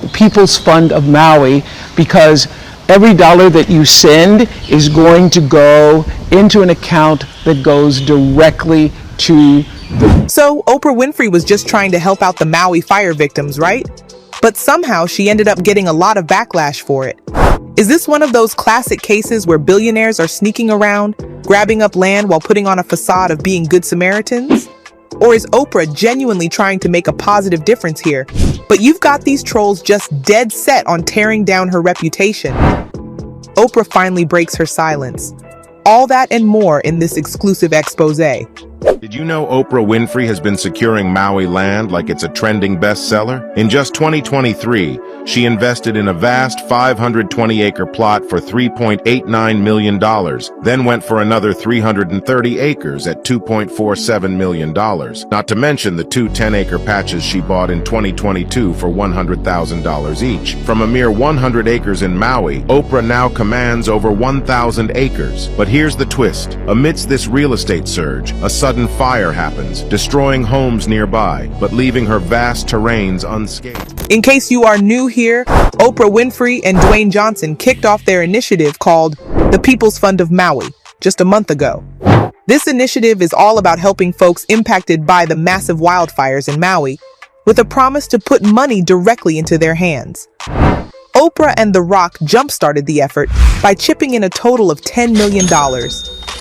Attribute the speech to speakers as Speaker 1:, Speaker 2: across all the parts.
Speaker 1: People's Fund of Maui, because every dollar that you send is going to go into an account that goes directly to the...
Speaker 2: So Oprah Winfrey was just trying to help out the Maui fire victims, right? But somehow she ended up getting a lot of backlash for it. Is this one of those classic cases where billionaires are sneaking around, grabbing up land while putting on a facade of being good Samaritans? Or is Oprah genuinely trying to make a positive difference here? But you've got these trolls just dead set on tearing down her reputation. Oprah finally breaks her silence. All that and more in this exclusive expose.
Speaker 3: Did you know Oprah Winfrey has been securing Maui land like it's a trending bestseller? In just 2023, she invested in a vast 520-acre plot for $3.89 million, then went for another 330 acres at $2.47 million, not to mention the two 10-acre patches she bought in 2022 for $100,000 each. From a mere 100 acres in Maui, Oprah now commands over 1,000 acres. But here's the twist. Amidst this real estate surge, a sudden fire happens, destroying homes nearby, but leaving her vast terrains unscathed.
Speaker 2: In case you are new here, Oprah Winfrey and Dwayne Johnson kicked off their initiative called the People's Fund of Maui just a month ago. This initiative is all about helping folks impacted by the massive wildfires in Maui, with a promise to put money directly into their hands. Oprah and The Rock jump-started the effort by chipping in a total of $10 million,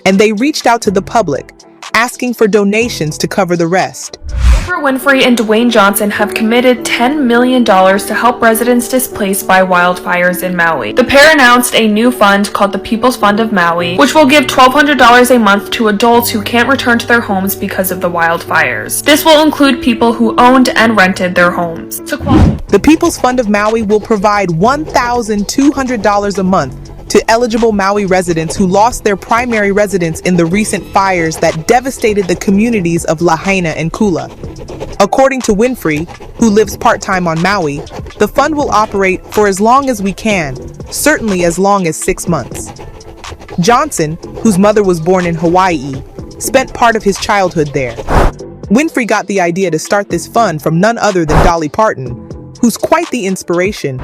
Speaker 2: and they reached out to the public, asking for donations to cover the rest.
Speaker 4: Oprah Winfrey and Dwayne Johnson have committed $10 million to help residents displaced by wildfires in Maui. The pair announced a new fund called the People's Fund of Maui, which will give $1,200 a month to adults who can't return to their homes because of the wildfires. This will include people who owned and rented their homes.
Speaker 2: The People's Fund of Maui will provide $1,200 a month to eligible Maui residents who lost their primary residence in the recent fires that devastated the communities of Lahaina and Kula. According to Winfrey, who lives part-time on Maui, the fund will operate for as long as we can, certainly as long as 6 months. Johnson, whose mother was born in Hawaii, spent part of his childhood there. Winfrey got the idea to start this fund from none other than Dolly Parton, who's quite the inspiration.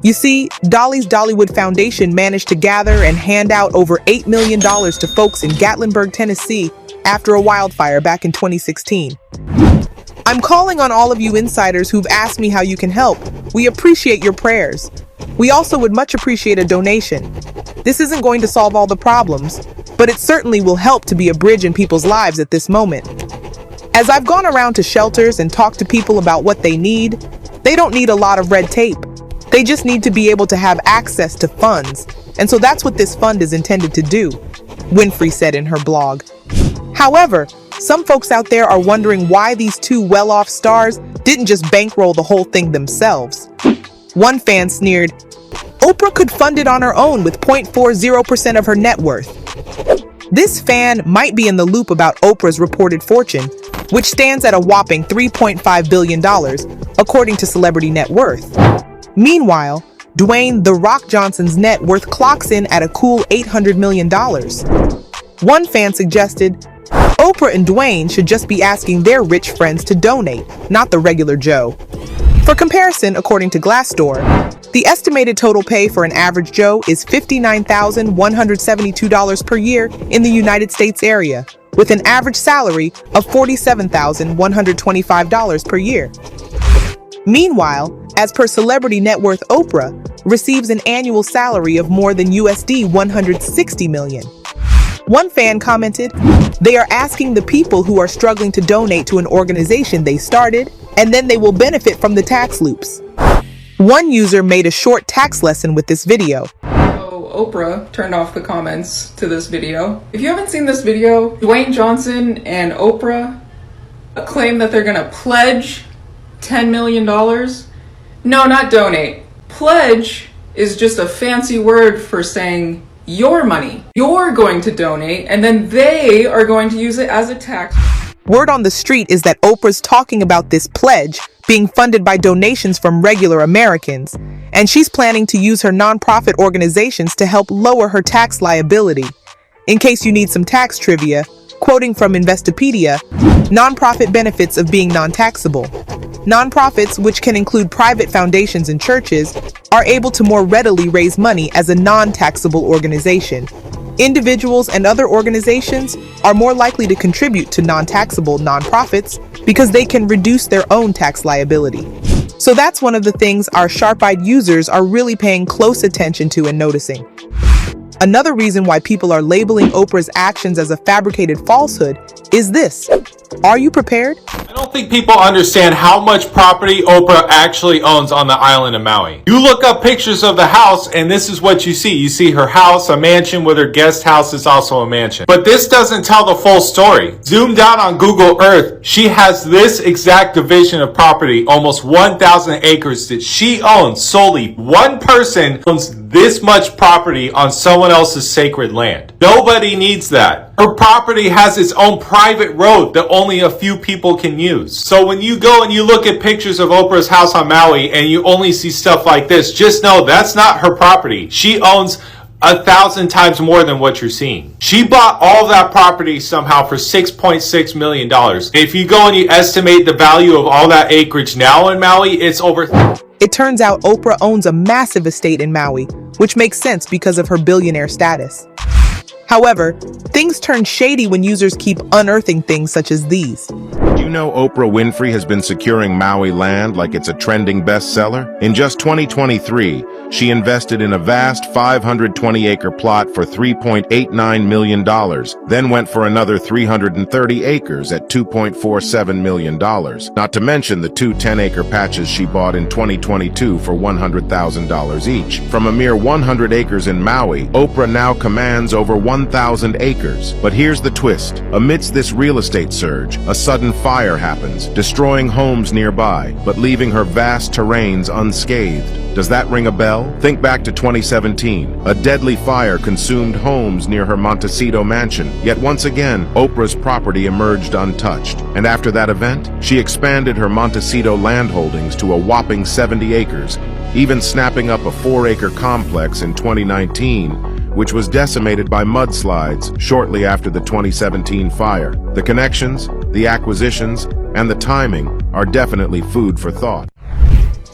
Speaker 2: You see, Dolly's Dollywood Foundation managed to gather and hand out over $8 million to folks in Gatlinburg, Tennessee after a wildfire back in 2016. I'm calling on all of you insiders who've asked me how you can help. We appreciate your prayers. We also would much appreciate a donation. This isn't going to solve all the problems, but it certainly will help to be a bridge in people's lives at this moment. As I've gone around to shelters and talked to people about what they need, they don't need a lot of red tape. They just need to be able to have access to funds. And so that's what this fund is intended to do, Winfrey said in her blog. However, some folks out there are wondering why these two well-off stars didn't just bankroll the whole thing themselves. One fan sneered, "Oprah could fund it on her own with 0.40% of her net worth." This fan might be in the loop about Oprah's reported fortune, which stands at a whopping $3.5 billion, according to Celebrity Net Worth. Meanwhile, Dwayne "The Rock" Johnson's net worth clocks in at a cool $800 million. One fan suggested, Oprah and Dwayne should just be asking their rich friends to donate, not the regular Joe. For comparison, according to Glassdoor, the estimated total pay for an average Joe is $59,172 per year in the United States area, with an average salary of $47,125 per year. Meanwhile, as per Celebrity Net Worth, Oprah receives an annual salary of more than USD 160 million. One fan commented, "They are asking the people who are struggling to donate to an organization they started, and then they will benefit from the tax loops." One user made a short tax lesson with this video.
Speaker 5: So Oprah turned off the comments to this video. If you haven't seen this video, Dwayne Johnson and Oprah claim that they're gonna pledge $10 million. No, not donate. Pledge is just a fancy word for saying your money. You're going to donate, and then they are going to use it as a tax.
Speaker 2: Word on the street is that Oprah's talking about this pledge being funded by donations from regular Americans, and she's planning to use her nonprofit organizations to help lower her tax liability. In case you need some tax trivia, Quoting from Investopedia, nonprofit benefits of being non-taxable. Nonprofits, which can include private foundations and churches, are able to more readily raise money as a non-taxable organization. Individuals and other organizations are more likely to contribute to non-taxable nonprofits because they can reduce their own tax liability. So that's one of the things our sharp-eyed users are really paying close attention to and noticing. Another reason why people are labeling Oprah's actions as a fabricated falsehood is this. Are you prepared?
Speaker 6: I don't think people understand how much property Oprah actually owns on the island of Maui. You look up pictures of the house and this is what you see. You see her house, a mansion with her guest house is also a mansion. But this doesn't tell the full story. Zoomed out on Google Earth, she has this exact division of property, almost 1,000 acres that she owns solely. One person owns this much property on someone else's sacred land. Nobody needs that. Her property has its own private road that only a few people can use. So when you go and you look at pictures of Oprah's house on Maui and you only see stuff like this, just know that's not her property. She owns 1,000 times more than what you're seeing. She bought all that property somehow for $6.6 million. If you go and you estimate the value of all that acreage now in Maui, it's over.
Speaker 2: It turns out Oprah owns a massive estate in Maui, which makes sense because of her billionaire status. However, things turn shady when users keep unearthing things such as these.
Speaker 3: Do you know Oprah Winfrey has been securing Maui land like it's a trending bestseller? In just 2023, she invested in a vast 520-acre plot for $3.89 million, then went for another 330 acres at $2.47 million. Not to mention the two 10-acre patches she bought in 2022 for $100,000 each. From a mere 100 acres in Maui, Oprah now commands over 1,000 acres. But here's the twist. Amidst this real estate surge, a sudden fire happens, destroying homes nearby, but leaving her vast terrains unscathed. Does that ring a bell? Think back to 2017. A deadly fire consumed homes near her Montecito mansion. Yet once again, Oprah's property emerged untouched. And after that event, she expanded her Montecito land holdings to a whopping 70 acres, even snapping up a 4-acre complex in 2019, which was decimated by mudslides shortly after the 2017 fire. The connections, the acquisitions, and the timing are definitely food for thought.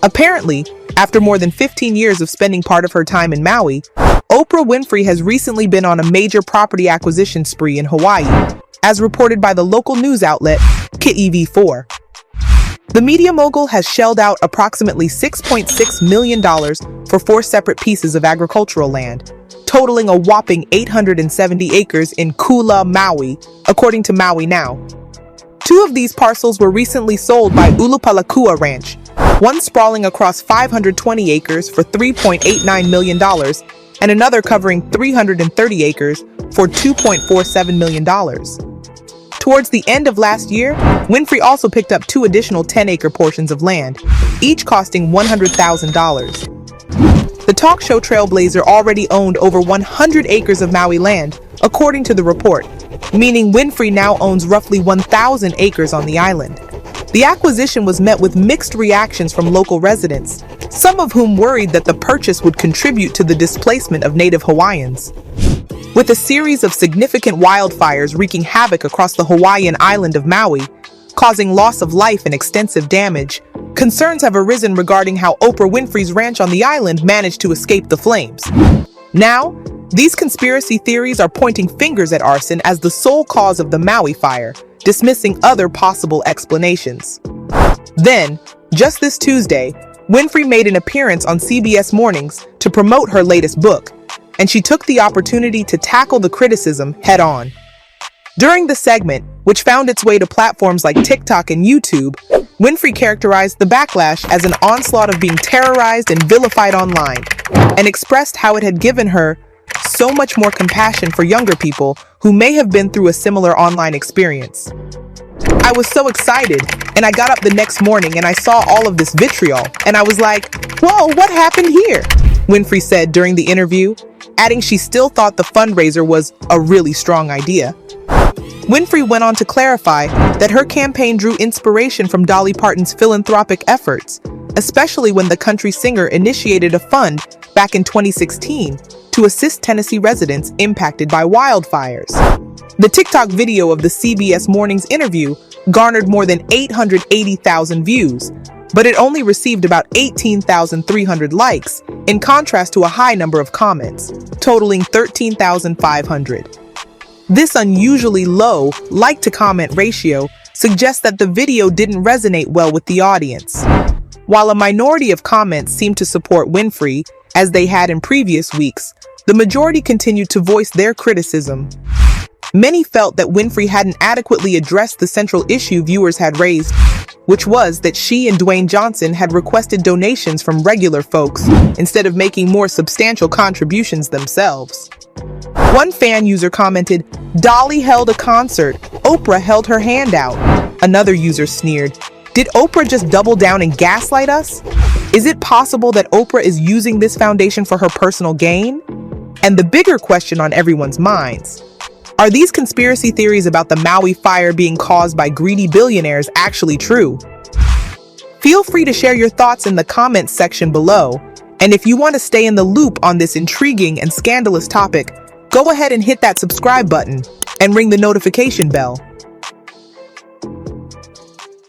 Speaker 2: Apparently, after more than 15 years of spending part of her time in Maui, Oprah Winfrey has recently been on a major property acquisition spree in Hawaii, as reported by the local news outlet KEV4. The media mogul has shelled out approximately $6.6 million for 4 separate pieces of agricultural land, totaling a whopping 870 acres in Kula, Maui, according to Maui Now. 2 of these parcels were recently sold by Ulupalakua Ranch, one sprawling across 520 acres for $3.89 million, and another covering 330 acres for $2.47 million. Towards the end of last year, Winfrey also picked up 2 additional 10-acre portions of land, each costing $100,000. The talk show trailblazer already owned over 100 acres of Maui land, according to the report, meaning Winfrey now owns roughly 1,000 acres on the island. The acquisition was met with mixed reactions from local residents, some of whom worried that the purchase would contribute to the displacement of native Hawaiians. With a series of significant wildfires wreaking havoc across the Hawaiian island of Maui, causing loss of life and extensive damage, concerns have arisen regarding how Oprah Winfrey's ranch on the island managed to escape the flames. Now, these conspiracy theories are pointing fingers at arson as the sole cause of the Maui fire, dismissing other possible explanations. Then, just this Tuesday, Winfrey made an appearance on CBS Mornings to promote her latest book, and she took the opportunity to tackle the criticism head-on. During the segment, which found its way to platforms like TikTok and YouTube, Winfrey characterized the backlash as an onslaught of being terrorized and vilified online, and expressed how it had given her so much more compassion for younger people who may have been through a similar online experience. I was so excited, and I got up the next morning and I saw all of this vitriol, and I was like, whoa, what happened here? Winfrey said during the interview, adding she still thought the fundraiser was a really strong idea. Winfrey went on to clarify that her campaign drew inspiration from Dolly Parton's philanthropic efforts, especially when the country singer initiated a fund back in 2016 to assist Tennessee residents impacted by wildfires. The TikTok video of the CBS Mornings interview garnered more than 880,000 views, but it only received about 18,300 likes, in contrast to a high number of comments, totaling 13,500. This unusually low like-to-comment ratio suggests that the video didn't resonate well with the audience. While a minority of comments seemed to support Winfrey, as they had in previous weeks, the majority continued to voice their criticism. Many felt that Winfrey hadn't adequately addressed the central issue viewers had raised, which was that she and Dwayne Johnson had requested donations from regular folks instead of making more substantial contributions themselves. One fan user commented, "Dolly held a concert, Oprah held her hand out." Another user sneered, "Did Oprah just double down and gaslight us? Is it possible that Oprah is using this foundation for her personal gain?" And the bigger question on everyone's minds: are these conspiracy theories about the Maui fire being caused by greedy billionaires actually true? Feel free to share your thoughts in the comments section below. And if you want to stay in the loop on this intriguing and scandalous topic, go ahead and hit that subscribe button and ring the notification bell.